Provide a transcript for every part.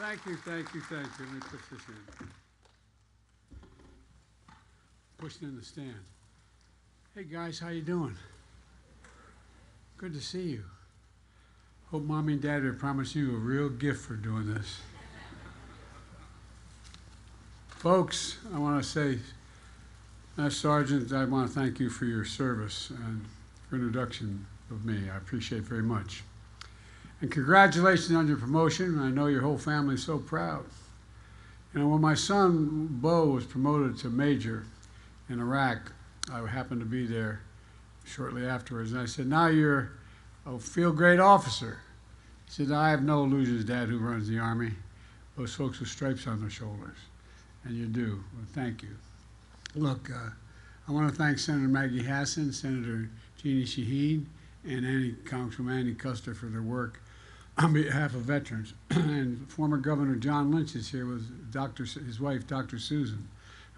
Thank you, thank you, thank you. Let me push this in. Push it in the stand. Hey guys, how you doing? Good to see you. Hope Mommy and Daddy are promising you a real gift for doing this. Folks, I want to say, Master Sergeant, I want to thank you for your service and for introduction of me. I appreciate it very much. And congratulations on your promotion. I know your whole family is so proud. You know, when my son, Bo, was promoted to major in Iraq, I happened to be there shortly afterwards, and I said, now you're a feel-great officer. He said, I have no illusions, Dad, who runs the Army. Those folks with stripes on their shoulders. And you do. Well, thank you. Look, I want to thank Senator Maggie Hassan, Senator Jeannie Shaheen, and Congresswoman Annie Custer for their work on behalf of veterans. And former Governor John Lynch is here with his wife, Dr. Susan,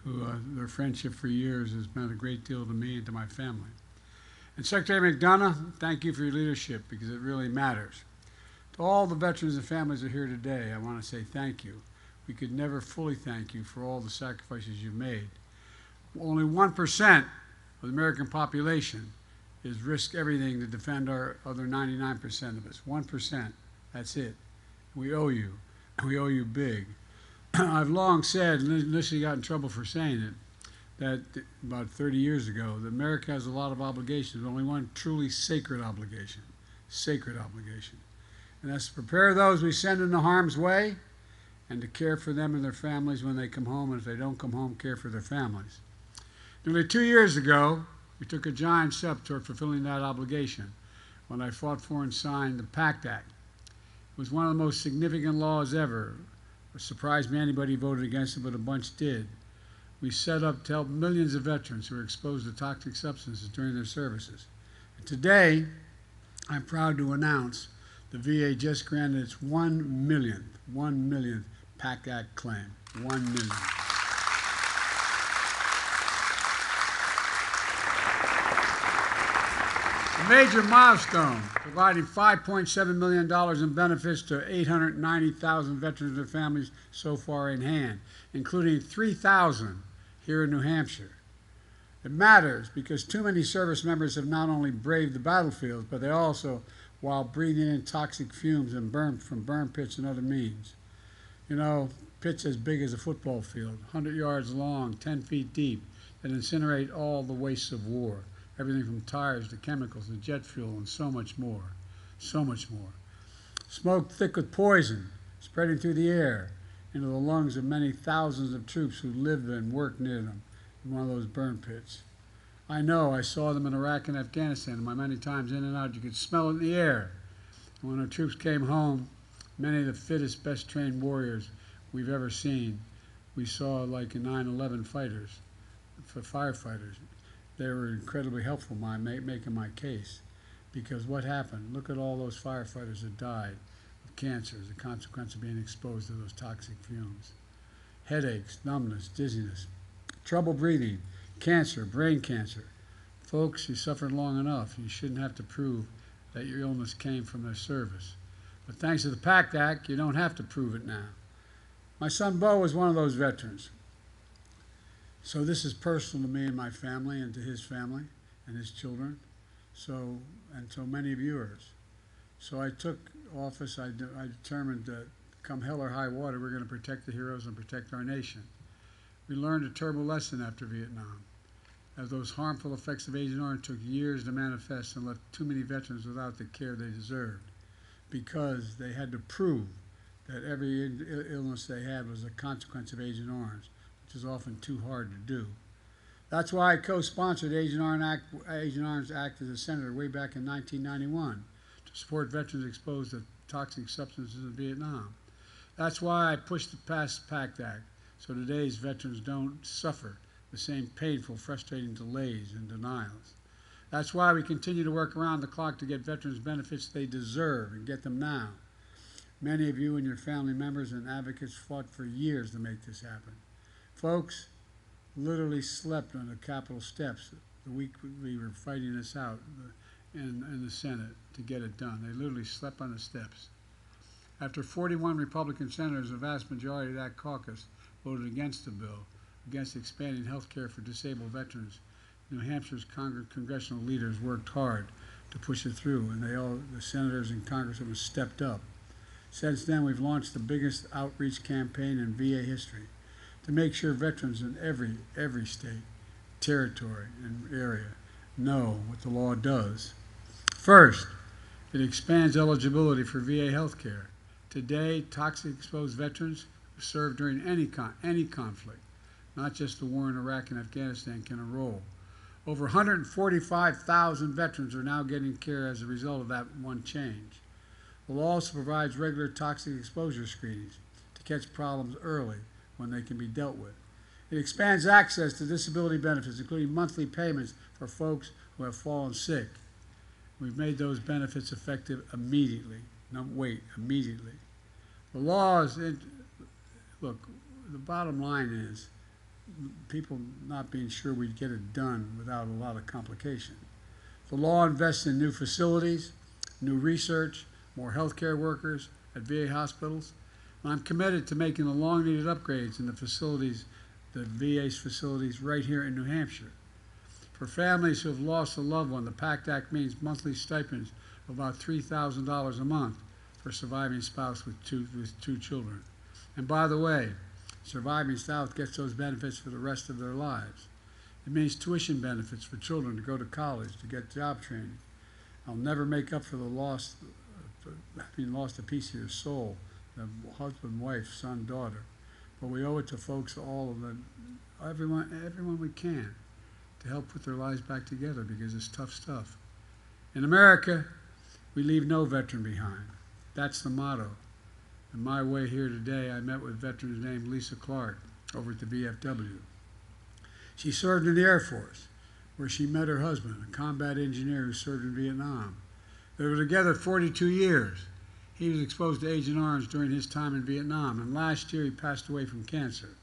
who their friendship for years has meant a great deal to me and to my family. And Secretary McDonough, thank you for your leadership, because it really matters. To all the veterans and families that are here today, I want to say thank you. We could never fully thank you for all the sacrifices you've made. Only 1% of the American population is risk everything to defend our other 99% of us. 1%, that's it. We owe you. We owe you big. I've long said, and initially got in trouble for saying it, that about 30 years ago, that America has a lot of obligations, but only one truly sacred obligation. Sacred obligation. And that's to prepare those we send into harm's way and to care for them and their families when they come home, and if they don't come home, care for their families. Nearly 2 years ago, we took a giant step toward fulfilling that obligation when I fought for and signed the PACT Act. It was one of the most significant laws ever. It surprised me anybody voted against it, but a bunch did. We set up to help millions of veterans who were exposed to toxic substances during their services. And today, I'm proud to announce the VA just granted its 1 millionth PACT Act claim. 1 million. A major milestone, providing $5.7 million in benefits to 890,000 veterans and their families so far in hand, including 3,000 here in New Hampshire. It matters because too many service members have not only braved the battlefield, but they also, while breathing in toxic fumes and from burn pits and other means. You know, pits as big as a football field, 100 yards long, 10 feet deep, that incinerate all the wastes of war. Everything from tires to chemicals to jet fuel and so much more. So much more. Smoke thick with poison, spreading through the air into the lungs of many thousands of troops who live and work near them in one of those burn pits. I know, I saw them in Iraq and Afghanistan, and my many times in and out, you could smell it in the air. And when our troops came home, many of the fittest, best trained warriors we've ever seen, we saw like in 9/11 fighters, for firefighters. They were incredibly helpful in making my case, because what happened? Look at all those firefighters that died of cancer as a consequence of being exposed to those toxic fumes. Headaches, numbness, dizziness, trouble breathing, cancer, brain cancer. Folks, you suffered long enough. You shouldn't have to prove that your illness came from their service. But thanks to the PACT Act, you don't have to prove it now. My son Bo was one of those veterans. So this is personal to me and my family and to his family and his children, and so many of yours. So I took office, I determined that come hell or high water, we're going to protect the heroes and protect our nation. We learned a terrible lesson after Vietnam, as those harmful effects of Agent Orange took years to manifest and left too many veterans without the care they deserved, because they had to prove that every illness they had was a consequence of Agent Orange, which is often too hard to do. That's why I co-sponsored Agent Orange Act as a senator way back in 1991 to support veterans exposed to toxic substances in Vietnam. That's why I pushed to pass the PACT Act, so today's veterans don't suffer the same painful, frustrating delays and denials. That's why we continue to work around the clock to get veterans benefits they deserve and get them now. Many of you and your family members and advocates fought for years to make this happen. Folks literally slept on the Capitol steps the week we were fighting this out in the Senate to get it done. They literally slept on the steps. After 41 Republican senators, a vast majority of that caucus voted against the bill, against expanding health care for disabled veterans, New Hampshire's congressional leaders worked hard to push it through, and the senators and congressmen stepped up. Since then, we've launched the biggest outreach campaign in VA history to make sure veterans in every state, territory, and area know what the law does. First, it expands eligibility for VA health care. Today, toxic-exposed veterans who served during any conflict, not just the war in Iraq and Afghanistan, can enroll. Over 145,000 veterans are now getting care as a result of that one change. The law also provides regular toxic exposure screenings to catch problems early when they can be dealt with. It expands access to disability benefits, including monthly payments for folks who have fallen sick. We've made those benefits effective immediately. Immediately. The law is, look, the bottom line is people not being sure we'd get it done without a lot of complication. The law invests in new facilities, new research, more healthcare workers at VA hospitals. And I'm committed to making the long-needed upgrades in the facilities, the VA's facilities right here in New Hampshire. For families who have lost a loved one, the PACT Act means monthly stipends of about $3,000 a month for a surviving spouse with two children. And by the way, surviving spouse gets those benefits for the rest of their lives. It means tuition benefits for children to go to college, to get job training. I'll never make up for having lost a piece of your soul, the husband, wife, son, daughter. But we owe it to folks, everyone we can, to help put their lives back together, because it's tough stuff. In America, we leave no veteran behind. That's the motto. On my way here today, I met with veterans named Lisa Clark over at the VFW. She served in the Air Force, where she met her husband, a combat engineer who served in Vietnam. They were together 42 years. He was exposed to Agent Orange during his time in Vietnam, and last year he passed away from cancer.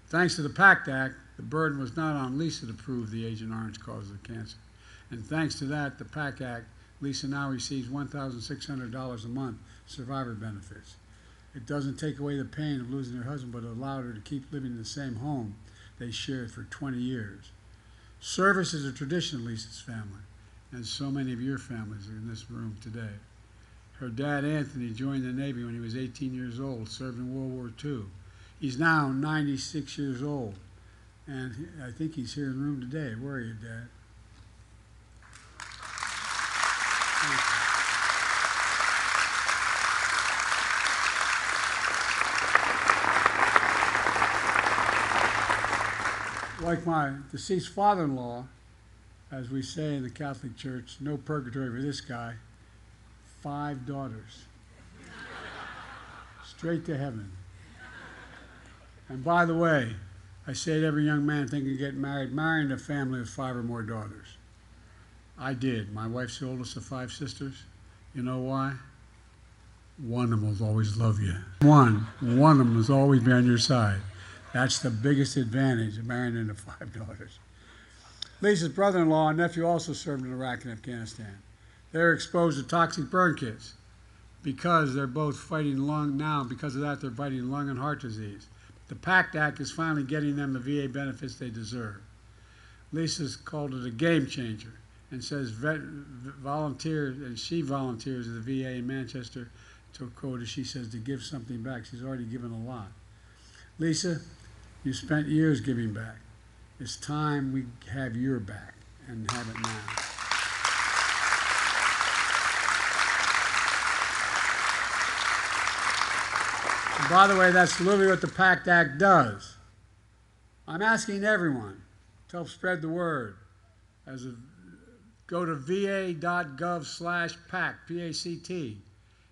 Thanks to the PACT Act, the burden was not on Lisa to prove the Agent Orange caused the cancer. And thanks to that, the PACT Act, Lisa now receives $1,600 a month survivor benefits. It doesn't take away the pain of losing her husband, but it allowed her to keep living in the same home they shared for 20 years. Service is a tradition of Lisa's family, and so many of your families are in this room today. Her dad, Anthony, joined the Navy when he was 18 years old, served in World War II. He's now 96 years old, and I think he's here in the room today. Where are you, Dad? Like my deceased father-in-law, as we say in the Catholic Church, no purgatory for this guy, 5 daughters. Straight to heaven. And by the way, I say to every young man thinking of getting married, marrying a family with 5 or more daughters. I did. My wife's the oldest of 5 sisters. You know why? One of them will always love you. One of them will always be on your side. That's the biggest advantage of marrying into 5 daughters. Lisa's brother-in-law and nephew also served in Iraq and Afghanistan. They're exposed to toxic burn kits because they're both fighting lung now. Because of that, they're fighting lung and heart disease. The PACT Act is finally getting them the VA benefits they deserve. Lisa's called it a game changer and says volunteers, and she volunteers at the VA in Manchester to quote, as she says, to give something back. She's already given a lot. Lisa, you spent years giving back. It's time we have your back, and have it now. And by the way, that's literally what the PACT Act does. I'm asking everyone to help spread the word. Go to va.gov/PACT, P-A-C-T,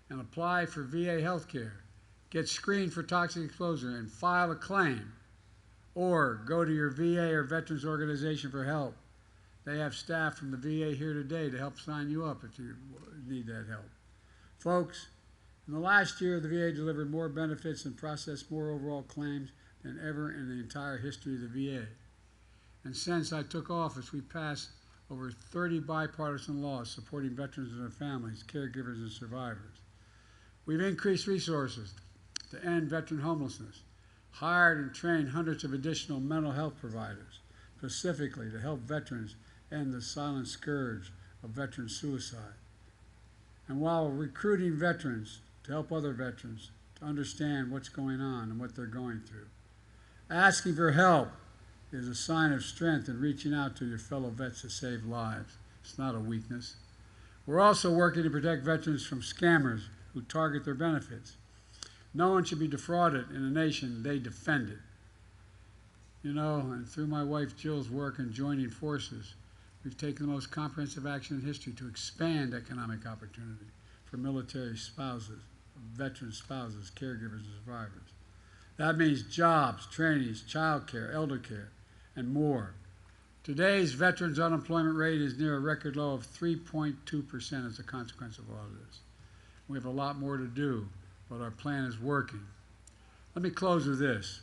and apply for VA health care. Get screened for toxic exposure and file a claim. Or go to your VA or Veterans Organization for help. They have staff from the VA here today to help sign you up if you need that help. Folks, in the last year, the VA delivered more benefits and processed more overall claims than ever in the entire history of the VA. And since I took office, we've passed over 30 bipartisan laws supporting veterans and their families, caregivers, and survivors. We've increased resources to end veteran homelessness, hired and trained hundreds of additional mental health providers, specifically to help veterans end the silent scourge of veteran suicide. And while recruiting veterans to help other veterans to understand what's going on and what they're going through, asking for help is a sign of strength in reaching out to your fellow vets to save lives. It's not a weakness. We're also working to protect veterans from scammers who target their benefits. No one should be defrauded in a nation they defended. You know, and through my wife Jill's work in joining forces, we've taken the most comprehensive action in history to expand economic opportunity for military spouses, veteran spouses, caregivers, and survivors. That means jobs, trainings, child care, elder care, and more. Today's veterans' unemployment rate is near a record low of 3.2% as a consequence of all of this. We have a lot more to do, but our plan is working. Let me close with this.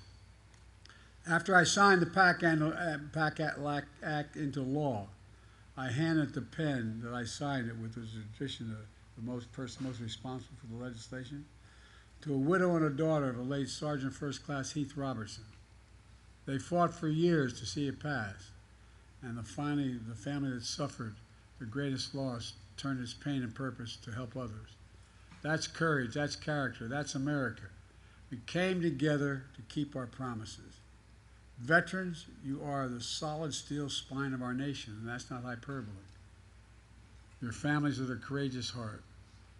After I signed the PACT Act into law, I handed the pen that I signed it with, as a tradition, the person most responsible for the legislation, to a widow and a daughter of a late Sergeant First Class Heath Robertson. They fought for years to see it pass, and finally the family that suffered the greatest loss turned its pain and purpose to help others. That's courage, that's character, that's America. We came together to keep our promises. Veterans, you are the solid steel spine of our nation, and that's not hyperbole. Your families are the courageous heart.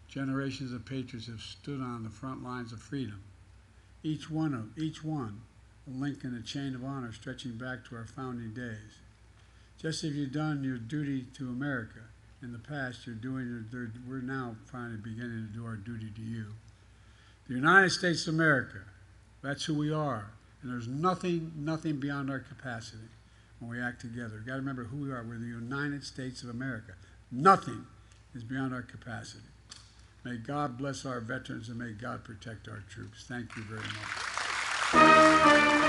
Generations of patriots have stood on the front lines of freedom. Each one, a link in a chain of honor stretching back to our founding days. Just as you've done your duty to America in the past, we're now finally beginning to do our duty to you. The United States of America, that's who we are. And there's nothing beyond our capacity when we act together. You've got to remember who we are. We're the United States of America. Nothing is beyond our capacity. May God bless our veterans and may God protect our troops. Thank you very much.